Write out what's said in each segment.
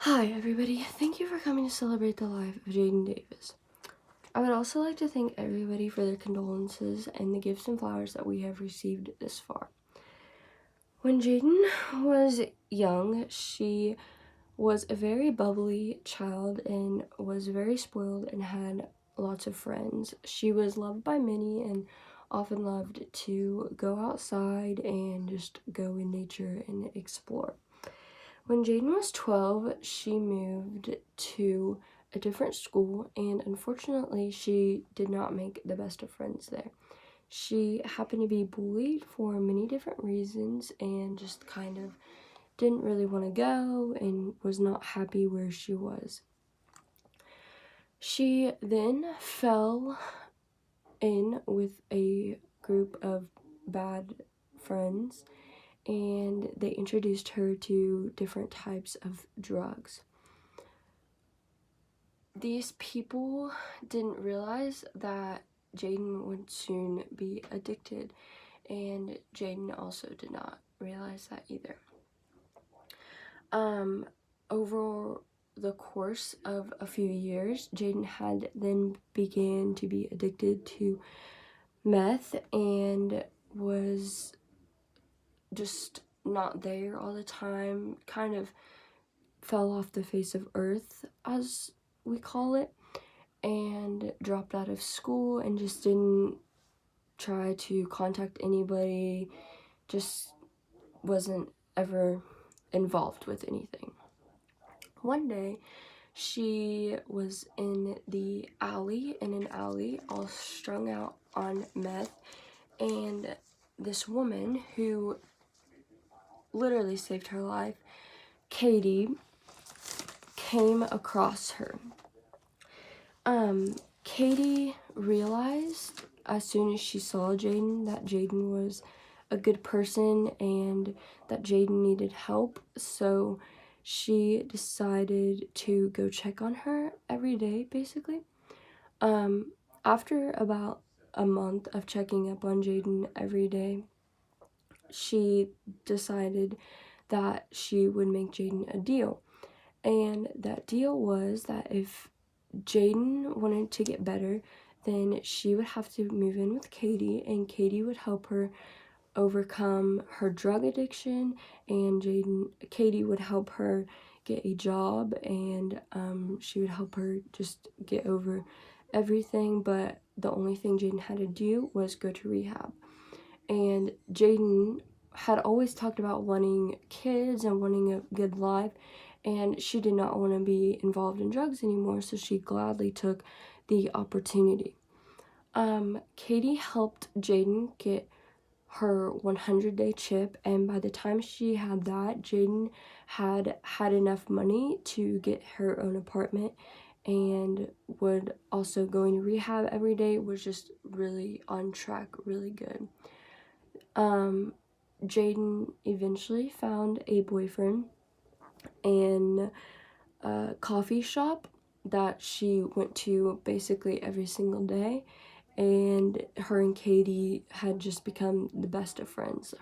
Hi everybody, thank you for coming to celebrate the life of Jaidan Davis. I would also like to thank everybody for their condolences and the gifts and flowers that we have received this far. When Jaidan was young, she was a very bubbly child and was very spoiled and had lots of friends. She was loved by many and often loved to go outside and just go in nature and explore. When Jaidan was 12, she moved to a different school, and unfortunately, she did not make the best of friends there. She happened to be bullied for many different reasons and just kind of didn't really want to go and was not happy where she was. She then fell in with a group of bad friends, and they introduced her to different types of drugs. These people didn't realize that Jaidan would soon be addicted, and Jaidan also did not realize that either. Over the course of a few years, Jaidan had then began to be addicted to meth and was just not there all the time, kind of fell off the face of earth, as we call it, and dropped out of school and just didn't try to contact anybody, just wasn't ever involved with anything. One day, she was in an alley, all strung out on meth, and this woman who literally saved her life, Katie, came across her. Katie realized as soon as she saw Jaidan that Jaidan was a good person and that Jaidan needed help, so she decided to go check on her every day, basically. After about a month of checking up on Jaidan every day, she decided that she would make Jaidan a deal. And that deal was that if Jaidan wanted to get better, then she would have to move in with Katie, and Katie would help her overcome her drug addiction, and Katie would help her get a job, and she would help her just get over everything. But the only thing Jaidan had to do was go to rehab. And Jaidan had always talked about wanting kids and wanting a good life, and she did not want to be involved in drugs anymore, so she gladly took the opportunity. Katie helped Jaidan get her 100-day chip, and by the time she had that, Jaidan had enough money to get her own apartment and would also going to rehab every day, was just really on track, really good. Jaidan eventually found a boyfriend in a coffee shop that she went to basically every single day, and her and Katie had just become the best of friends.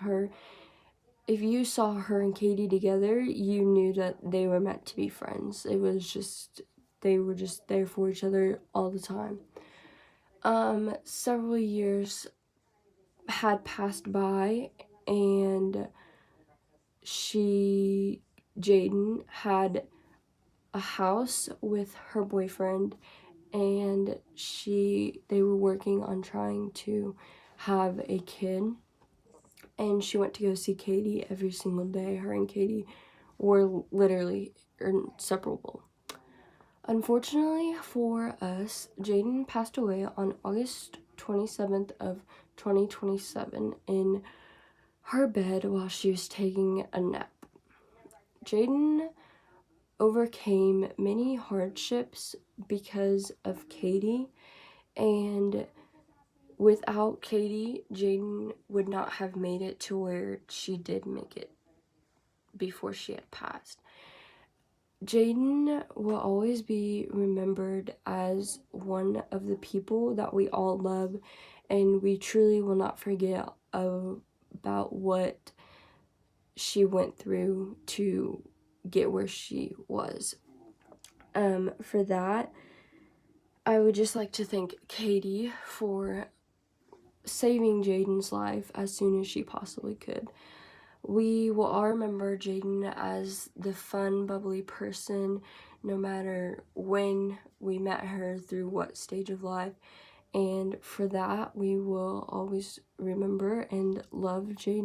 If you saw her and Katie together, you knew that they were meant to be friends. It was just, they were just there for each other all the time. Several years had passed by, and Jaidan had a house with her boyfriend, and they were working on trying to have a kid, and she went to go see Katie every single day. Her and Katie were literally inseparable. Unfortunately for us, Jaidan passed away on August 27th of 2027 in her bed while she was taking a nap. Jaidan overcame many hardships because of Katie, and without Katie, Jaidan would not have made it to where she did make it before she had passed. Jaidan will always be remembered as one of the people that we all love, and we truly will not forget about what she went through to get where she was. For that, I would just like to thank Katie for saving Jaidan's life as soon as she possibly could. We will all remember Jaidan as the fun, bubbly person, no matter when we met her, through what stage of life. And for that, we will always remember and love Jaidan.